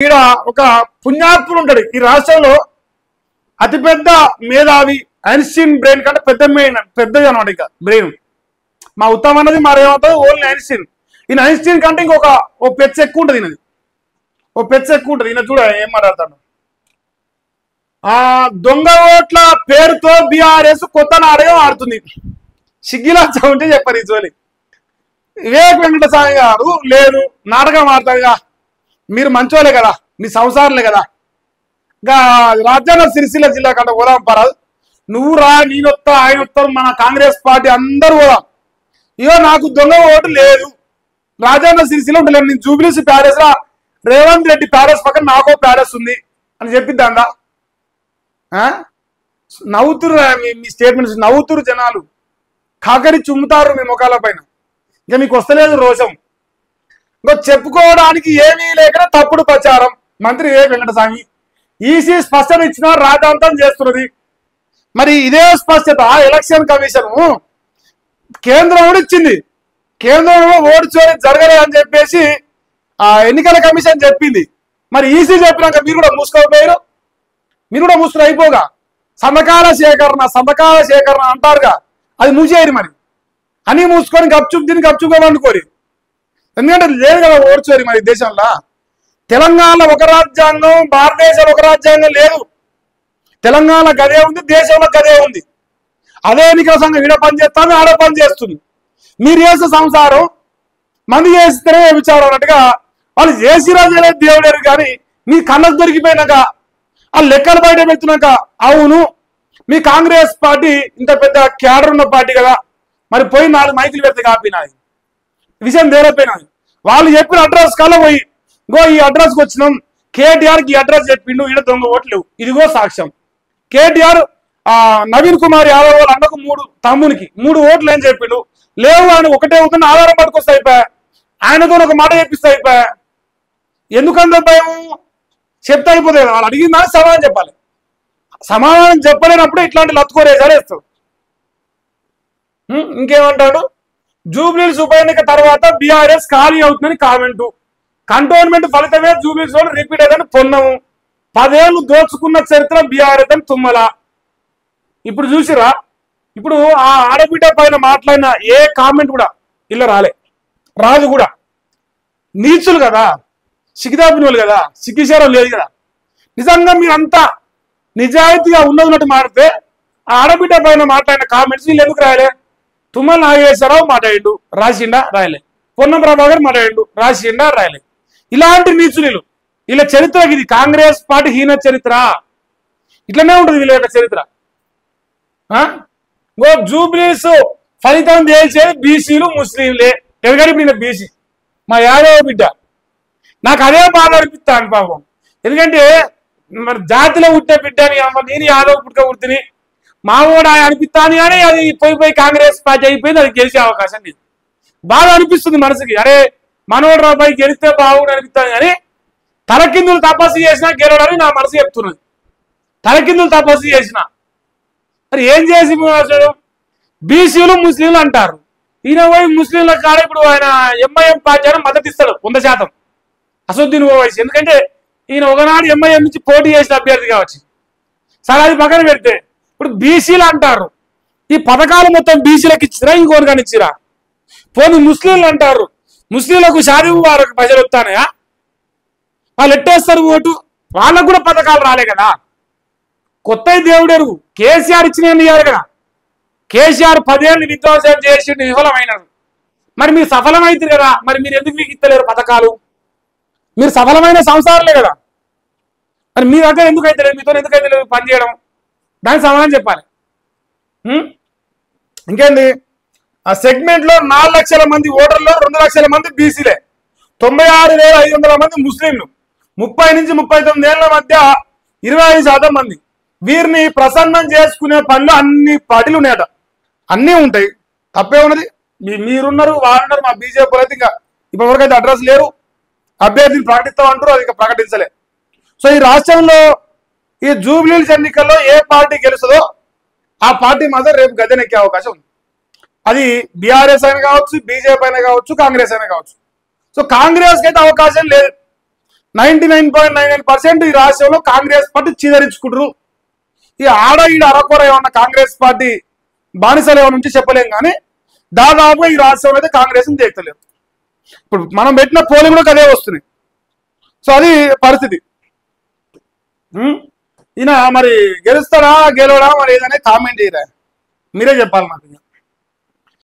ఈడ ఒక పుణ్యాత్ముడు ఉంటాడు ఈ రాష్ట్రంలో. అతిపెద్ద మేధావి ఐన్స్టీన్ బ్రెయిన్ కంటే పెద్దది అనమాట. ఇక బ్రెయిన్ మా ఉత్తమ్ అన్నది మరేమవుతుంది ఓన్లీ ఐన్స్టీన్. ఈయన ఐన్స్టీన్ కంటే ఇంకొక పెచ్చ ఎక్కువ ఉంటుంది. ఈయనది ఓ పెచ్చ ఎక్కువ ఉంటుంది. ఈయన చూడ ఏం మాట్లాడతాడు. దొంగ ఓట్ల పేరుతో బీఆర్ఎస్ కొత్త నాటకం ఆడుతుంది. సిగ్గిలాచ ఉంటే చెప్పారు ఈ జోలి. వివేక్ వెంకటస్వామి గారు లేదు నాటకం ఆడతారుగా, మీరు మంచోలే కదా, మీ సంసారాలే కదా. ఇంకా రాజ్యాంగ సిరిసిల్ల జిల్లా కంటే పోదాం పరాదు. నువ్వు రా, నేనొత్తా, ఆయన వస్తారు, మన కాంగ్రెస్ పార్టీ అందరూ పోదాం. ఇగో నాకు దొంగ ఓటు లేదు, రాజ్యాంగ సిరిసిల్ల ఉండలేదు, నేను జూబ్లీస్ ప్యాలెస్ రా, రేవంత్ రెడ్డి ప్యాలెస్ పక్కన నాకో ప్యాలెస్ ఉంది అని చెప్పిద్దా. నవ్వుతురు మీ స్టేట్మెంట్స్, నవ్వుతురు జనాలు, కాకరి చుమ్ముతారు మీ ముఖాల పైన. ఇంకా మీకు వస్తలేదు రోషం. ఇంకో చెప్పుకోవడానికి ఏమీ లేక తప్పుడు ప్రచారం. మంత్రి వివేక్ వెంకటస్వామి ఈసీ స్పష్టత ఇచ్చిన రాజాంతం చేస్తున్నది. మరి ఇదే స్పష్టత ఎలక్షన్ కమిషన్ కేంద్రం కూడా ఇచ్చింది. కేంద్రంలో ఓటు చోరీ జరగలేదని చెప్పేసి ఎన్నికల కమిషన్ చెప్పింది. మరి ఈసీ చెప్పినాక మీరు కూడా మూసుకోకపోయారు, మీరు కూడా మూసుకుని అయిపోగా సంతకాల సేకరణ అంటారుగా, అది మూసేయరు. మరి అని మూసుకొని గప్చుప్ దీన్ని గప్చుకోవాలనుకోరు. ఎందుకంటే లేదు కదా ఓటు చోరీ మరి దేశంలో. తెలంగాణలో ఒక రాజ్యాంగం, భారతదేశంలో ఒక రాజ్యాంగం లేదు. తెలంగాణ గదే ఉంది, దేశంలో గదే ఉంది. అదే ఎన్నికల సంఘం ఈడ పని చేస్తాను, ఆడ పని చేస్తుంది. మీరు చేసే సంసారం మంది చేస్తేనే విచారం అన్నట్టుగా వాళ్ళు చేసిరా చేయలేదు దేవుడేరు. కానీ మీ కళ్ళకు దొరికిపోయినాక ఆ లెక్కలు బయట పెడుతున్నాక అవును మీ కాంగ్రెస్ పార్టీ ఇంత పెద్ద క్యాడర్ ఉన్న పార్టీ కదా, మరి పోయి 4 మైకులు పెడితే కాపినాయి విషయం తేలిపోయినాయి. వాళ్ళు చెప్పిన అడ్రస్ కల్లా పోయి గో ఈ అడ్రస్కి వచ్చినాం, కేటీఆర్కి ఈ అడ్రస్ చెప్పిండు, ఈడ దొంగ ఓట్లు లేవు, ఇదిగో సాక్ష్యం. కేటీఆర్ నవీన్ కుమార్ యాదవ్ వాళ్ళ అన్నకు 3 తమ్మునికి 3 ఓట్లు ఏం చెప్పిండు, లేవు అని ఒకటే అవుతున్న ఆధారం పట్టుకొస్తే అయిపోయా, ఆయనతో ఒక మాట చెప్పిస్తే అయిపోయా. ఎందుకంత భయం? చెప్తే అయిపోతుంది కదా. వాళ్ళు అడిగిన దానికి సమాధానం చెప్పాలి. సమాధానం చెప్పలేనప్పుడు ఇట్లాంటి లత్తుకోరేసారు వేస్తాడు. ఇంకేమంటాడు, జూబ్లీహిల్స్ ఉప ఎన్నిక తర్వాత బీఆర్ఎస్ ఖాళీ అవుతుందని కామెంటు, కంటోన్మెంట్ ఫలితమే జూబ్లీహిల్స్ లో రిపీట్ అయ్యిందని పొన్నము, 10 ఏళ్ళు దోచుకున్న చరిత్ర బీఆర్ఎస్ అని తుమ్మల. ఇప్పుడు చూసిరా, ఇప్పుడు ఆ ఆడబిడ్డ పైన మాట్లాడిన ఏ కామెంట్ కూడా ఇలా రాదు కూడా. నీచులు కదా, సిగ్గుదాపినోళ్ళు కదా, సిగ్గుచారం లేదు కదా. నిజంగా మీరంతా నిజాయితీగా ఉన్నట్టు మాడితే ఆ ఆడబిడ్డ పైన మాట్లాడిన కామెంట్స్ వీళ్ళు ఎందుకు రాయలే? తుమ్మల నాగేశ్వరరావు మాట్లాడిండు, రాసిండా రాయలే. పొన్నం ప్రభాకర్ మాట్లాడిండు, రాసిండా రాయలే. ఇలాంటి నీచులు వీళ్ళ చరిత్ర ఇది. కాంగ్రెస్ పార్టీ హీన చరిత్ర ఇట్లనే ఉంటుంది వీళ్ళ యొక్క చరిత్ర. జూబ్లీస్ ఫలితం చేసేది బీసీలు ముస్లింలే. ఎందుకంటే ఇప్పుడు నేను బీసీ, మా యాదవ బిడ్డ, నాకు అదే బాధ అనిపిస్తాను పాపం. ఎందుకంటే మరి జాతిలో పుట్టే బిడ్డని నేను యాదవ్ పుట్టుక పుట్టిని మా కూడా అనిపిస్తాను. కానీ అది పోయి కాంగ్రెస్ పార్టీ అయిపోయింది, అది గెలిచే అవకాశం లేదు. బాగా అనిపిస్తుంది మనసుకి, అరే మనోడు రాబాయి గెలిస్తే బాగుండు అనిపిస్తాను. కానీ తలకిందులు తపస్సు చేసినా గెలవడని నా మనసు చెప్తున్నది. తలకిందులు తపస్సు చేసిన మరి ఏం చేసి బీసీలు ముస్లింలు అంటారు. ఈయన పోయి ముస్లింల కాడ ఇప్పుడు ఆయన ఎంఐఎం పార్టీ అని మద్దతు ఇస్తాడు 100%. అసదుద్దీన్ ఓవైసీ, ఎందుకంటే ఈయన ఒకనాడు ఎంఐఎం నుంచి పోటీ చేసిన అభ్యర్థి కావచ్చు. సరే అది పక్కన పెడితే ఇప్పుడు బీసీలు అంటారు. ఈ పథకాలు మొత్తం బీసీలకు ఇచ్చిరా, ఇంకోరికని ఇచ్చిరా? పోనీ ముస్లింలు అంటారు, ముస్లింలకు షాదీ వారికి ప్రజలు వస్తానయా? వాళ్ళు ఎట్టేస్తారు ఓటు? వాళ్ళకు కూడా పథకాలు రాలే కదా. కొత్త దేవుడెరుగు. కేసీఆర్ ఇచ్చినవి ఇవ్వాలి కదా. కేసీఆర్ 10 ఏళ్ళు విధ్వంసం చేసి విఫలమైనారు. మరి మీరు సఫలమైతారు కదా, మరి మీరు ఎందుకు మీకు ఇస్తలేరు పథకాలు? మీరు సఫలమైన సంసారాలే కదా, మరి మీ దగ్గర ఎందుకు అయితే లేదు, మీతో ఎందుకు అయితే లేదు పనిచేయడం? దానికి సమాధానం చెప్పాలి. ఇంకేంది, ఆ సెగ్మెంట్ లో 4 లక్షల మంది ఓటర్లు, 2 లక్షల మంది బీసీలే, 96,500 మంది ముస్లింలు, 30 నుంచి 39 ఏళ్ల మధ్య 25% మంది. వీరిని ప్రసన్నం చేసుకునే పనులు అన్ని పార్టీలు ఉన్నాయట. అన్నీ ఉంటాయి, తప్పే ఉన్నది. మీరున్నారు, వాళ్ళున్నారు. మా బీజేపీ అయితే ఇంకా ఇప్పటివరకైతే అడ్రస్ లేరు. అభ్యర్థిని ప్రకటిస్తామంటారు, అది ఇంకా ప్రకటించలే. సో ఈ రాష్ట్రంలో ఈ జూబ్లీహిల్స్ ఎన్నికల్లో ఏ పార్టీ గెలుస్తుందో ఆ పార్టీ మాత్రం రేపు గద్దెనెక్కే అవకాశం ఉంది. అది బీఆర్ఎస్ అయినా కావచ్చు, బీజేపీ అయినా కావచ్చు, కాంగ్రెస్ అయినా కావచ్చు. సో కాంగ్రెస్ కి అయితే అవకాశం లేదు. 99.99% ఈ రాష్ట్రంలో కాంగ్రెస్ పార్టీ చీదరించుకుంటారు. ఈ ఆడ ఈడ అరకొర ఏమన్నా కాంగ్రెస్ పార్టీ బానిసలు ఏమైనా నుంచి చెప్పలేం, కానీ దాదాపుగా ఈ రాష్ట్రంలో అయితే కాంగ్రెస్ దేక్తలేరు. ఇప్పుడు మనం పెట్టిన పోలింగ్ కూడా అదే వస్తున్నాయి. సో అది పరిస్థితి. ఈయన మరి గెలుస్తాడా గెలవడా మరి ఏదైనా కామెంట్ చేయరా, మీరే చెప్పాలి నాకు.